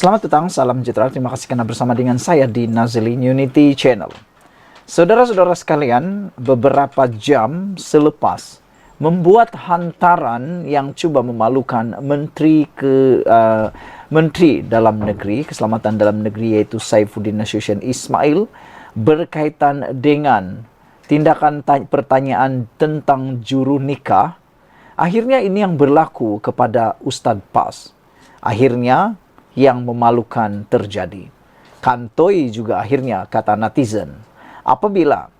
Selamat datang, salam sejahtera. Terima kasih karena bersama dengan saya di Nazilin Unity Channel. Saudara-saudara sekalian, beberapa jam selepas membuat hantaran yang coba memalukan Menteri Dalam Negeri, Keselamatan Dalam Negeri, yaitu Saifuddin Nasution Ismail, berkaitan dengan tindakan pertanyaan tentang juru nikah. Akhirnya ini yang berlaku kepada Ustadz Pas. Akhirnya yang memalukan terjadi. Kantoi juga akhirnya, kata netizen, apabila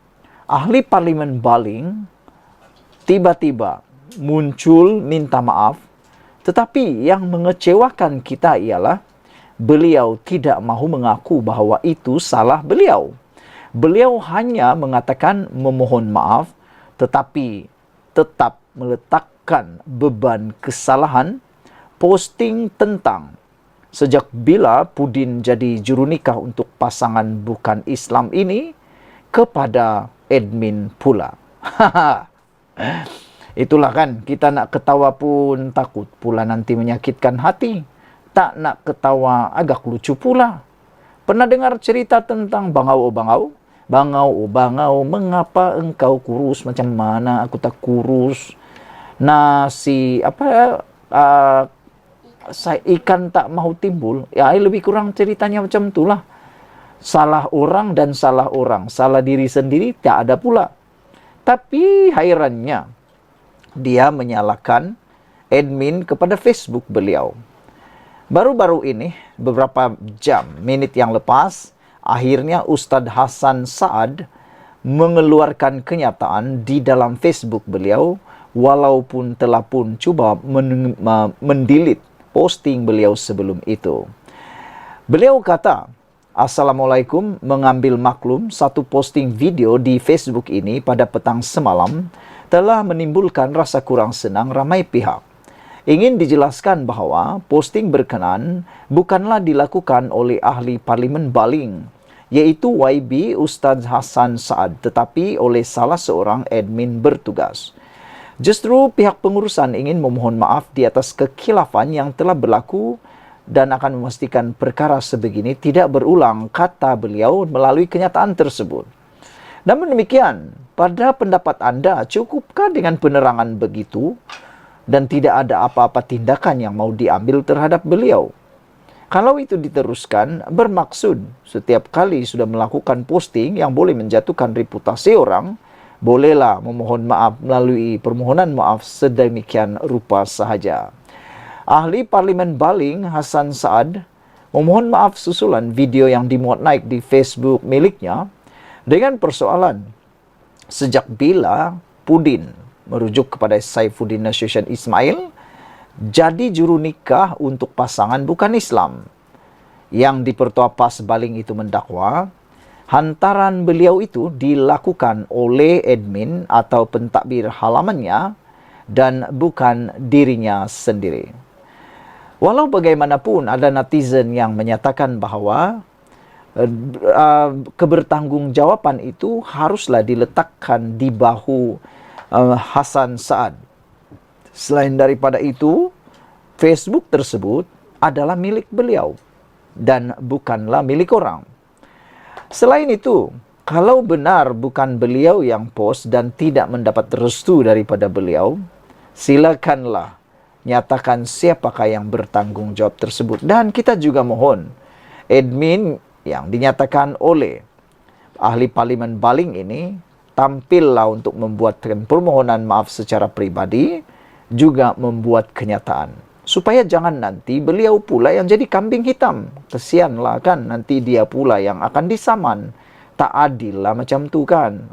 ahli parlimen Baling tiba-tiba muncul minta maaf, tetapi yang mengecewakan kita ialah beliau tidak mahu mengaku bahwa itu salah beliau. Beliau hanya mengatakan memohon maaf, tetapi tetap meletakkan beban kesalahan posting tentang sejak bila Pudin jadi juru nikah untuk pasangan bukan Islam ini kepada admin pula. Itulah kan, kita nak ketawa pun takut pula nanti menyakitkan hati. Tak nak ketawa agak lucu pula. Pernah dengar cerita tentang bangau-bangau? Bangau, mengapa engkau kurus? Macam mana aku tak kurus? Ikan tak mau timbul. Ya, lebih kurang ceritanya macam itulah. Salah orang dan salah orang, salah diri sendiri tak ada pula. Tapi hairannya, dia menyalahkan admin kepada Facebook beliau. Baru-baru ini, beberapa jam, menit yang lepas, akhirnya Ustadz Hasan Saad mengeluarkan kenyataan di dalam Facebook beliau, walaupun telah pun cuba mendelete posting beliau sebelum itu. Beliau kata, Assalamualaikum, mengambil maklum satu posting video di Facebook ini pada petang semalam telah menimbulkan rasa kurang senang ramai pihak. Ingin dijelaskan bahawa posting berkenan bukanlah dilakukan oleh ahli parlimen Baling, yaitu YB Ustadz Hasan Saad, tetapi oleh salah seorang admin bertugas. Justru pihak pengurusan ingin memohon maaf di atas kekhilafan yang telah berlaku dan akan memastikan perkara sebegini tidak berulang, kata beliau melalui kenyataan tersebut. Namun demikian, pada pendapat anda, cukupkah dengan penerangan begitu dan tidak ada apa-apa tindakan yang mau diambil terhadap beliau? Kalau itu diteruskan, bermaksud setiap kali sudah melakukan posting yang boleh menjatuhkan reputasi orang, bolehlah memohon maaf melalui permohonan maaf sedemikian rupa sahaja. Ahli Parlimen Baling Hasan Saad memohon maaf susulan video yang dimuat naik di Facebook miliknya dengan persoalan sejak bila Pudin, merujuk kepada Saifuddin Nasution Ismail, jadi juru nikah untuk pasangan bukan Islam. Yang di Pertua Pas Baling itu mendakwa hantaran beliau itu dilakukan oleh admin atau pentadbir halamannya dan bukan dirinya sendiri. Walau bagaimanapun, ada netizen yang menyatakan bahawa kebertanggungjawaban itu haruslah diletakkan di bahu Hasan Saad. Selain daripada itu, Facebook tersebut adalah milik beliau dan bukanlah milik orang. Selain itu, kalau benar bukan beliau yang post dan tidak mendapat restu daripada beliau, silakanlah nyatakan siapakah yang bertanggung jawab tersebut. Dan kita juga mohon admin yang dinyatakan oleh ahli parlimen Baling ini tampillah untuk membuatkan permohonan maaf secara pribadi, juga membuat kenyataan, supaya jangan nanti beliau pula yang jadi kambing hitam. Kesianlah kan, nanti dia pula yang akan disaman. Tak adil lah macam tu kan.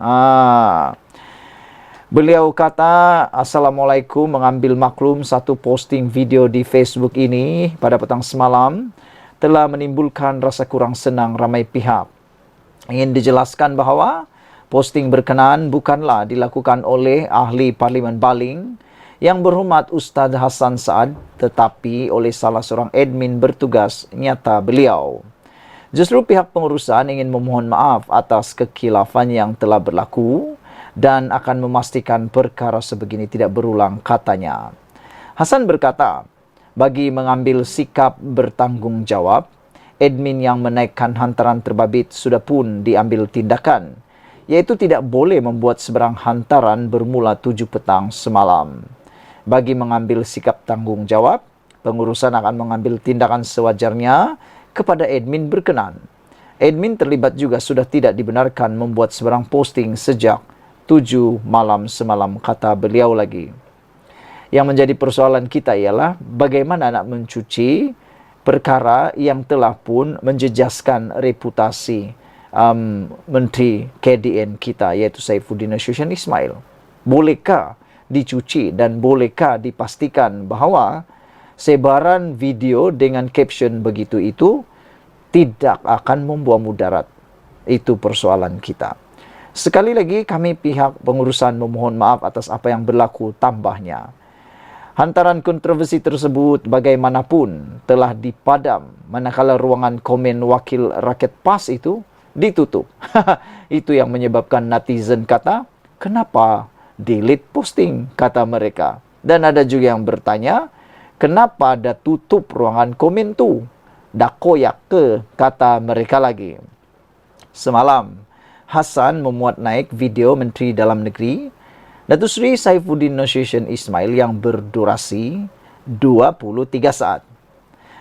Beliau kata, Assalamualaikum, mengambil maklum satu posting video di Facebook ini pada petang semalam telah menimbulkan rasa kurang senang ramai pihak. Ingin dijelaskan bahawa posting berkenaan bukanlah dilakukan oleh ahli parlimen Baling yang berhormat Ustadz Hasan Saad, tetapi oleh salah seorang admin bertugas, nyata beliau. Justru pihak pengurusan ingin memohon maaf atas kekhilafan yang telah berlaku dan akan memastikan perkara sebegini tidak berulang, katanya. Hasan berkata, bagi mengambil sikap bertanggungjawab, admin yang menaikkan hantaran terbabit sudah pun diambil tindakan, yaitu tidak boleh membuat sebarang hantaran bermula 7 petang semalam. Bagi mengambil sikap tanggung jawab, pengurusan akan mengambil tindakan sewajarnya kepada admin berkenan. Admin terlibat juga sudah tidak dibenarkan membuat sebarang posting sejak 7 malam semalam, kata beliau lagi. Yang menjadi persoalan kita ialah bagaimana nak mencuci perkara yang telah pun menjejaskan reputasi Menteri KDN kita, iaitu Saifuddin Nasution Ismail. Bolehkah dicuci dan bolehkah dipastikan bahawa sebaran video dengan caption begitu itu tidak akan membawa mudarat? Itu persoalan kita. Sekali lagi kami pihak pengurusan memohon maaf atas apa yang berlaku, tambahnya. Hantaran kontroversi tersebut bagaimanapun telah dipadam manakala ruangan komen wakil rakyat PAS itu ditutup. Itu yang menyebabkan netizen kata, kenapa delete posting, kata mereka. Dan ada juga yang bertanya, kenapa ada tutup ruangan komen tu? Dah koyak ke, kata mereka lagi. Semalam, Hasan memuat naik video Menteri Dalam Negeri Datuk Seri Saifuddin Nasution Ismail yang berdurasi 23 saat.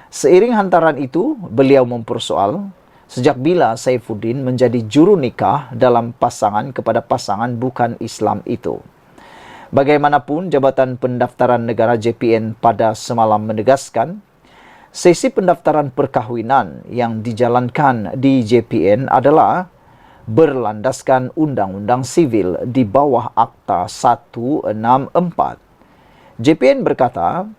Seiring hantaran itu, beliau mempersoal sejak bila Saifuddin menjadi juru nikah dalam pasangan kepada pasangan bukan Islam itu. Bagaimanapun, Jabatan Pendaftaran Negara JPN pada semalam menegaskan, sesi pendaftaran perkahwinan yang dijalankan di JPN adalah berlandaskan Undang-Undang Sivil di bawah Akta 164. JPN berkata,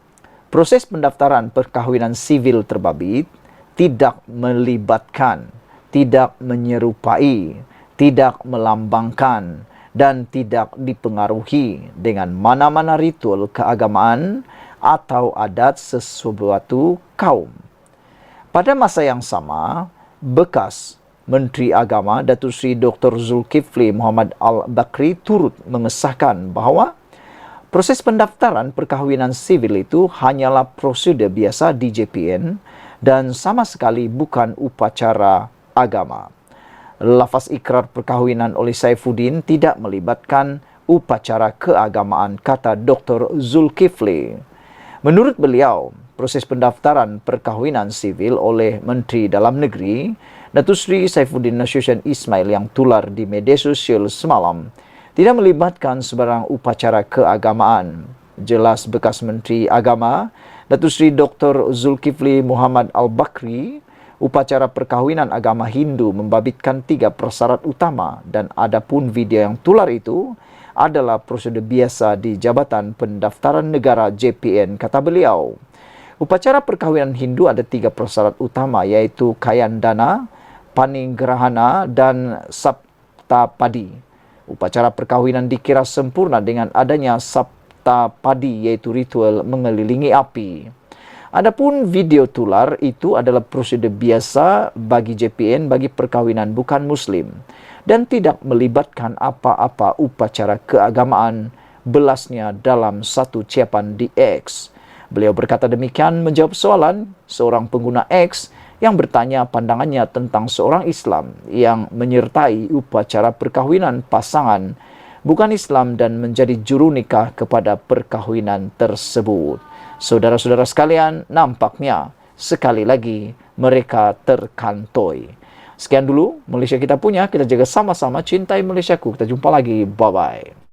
proses pendaftaran perkahwinan sivil terbabit tidak melibatkan, tidak menyerupai, tidak melambangkan dan tidak dipengaruhi dengan mana-mana ritual keagamaan atau adat sesuatu kaum. Pada masa yang sama, bekas Menteri Agama Datuk Seri Dr. Zulkifli Muhammad Al-Bakri turut mengesahkan bahawa proses pendaftaran perkahwinan sivil itu hanyalah prosedur biasa di JPN dan sama sekali bukan upacara agama. Lafaz ikrar perkahwinan oleh Saifuddin tidak melibatkan upacara keagamaan, kata Dr. Zulkifli. Menurut beliau, proses pendaftaran perkahwinan sivil oleh Menteri Dalam Negeri Datuk Seri Saifuddin Nasution Ismail yang tular di media sosial semalam tidak melibatkan sebarang upacara keagamaan. Jelas bekas Menteri Agama Datuk Seri Dr. Zulkifli Muhammad Al-Bakri, upacara perkahwinan agama Hindu membabitkan 3 persyarat utama dan adapun video yang tular itu adalah prosedur biasa di Jabatan Pendaftaran Negara JPN, kata beliau. Upacara perkahwinan Hindu ada 3 persyarat utama, iaitu Kayandana, Panigrahana dan Saptapadi. Upacara perkahwinan dikira sempurna dengan adanya Saptapadi, iaitu ritual mengelilingi api. Adapun video tular itu adalah prosedur biasa bagi JPN bagi perkahwinan bukan Muslim dan tidak melibatkan apa-apa upacara keagamaan, belasnya dalam satu ucapan di X. Beliau berkata demikian menjawab soalan seorang pengguna X yang bertanya pandangannya tentang seorang Islam yang menyertai upacara perkahwinan pasangan bukan Islam dan menjadi juru nikah kepada perkahwinan tersebut. Saudara-saudara sekalian, nampaknya sekali lagi mereka terkantoi. Sekian dulu Malaysia kita punya, kita jaga sama-sama, cintai Malaysiaku. Kita jumpa lagi, bye-bye.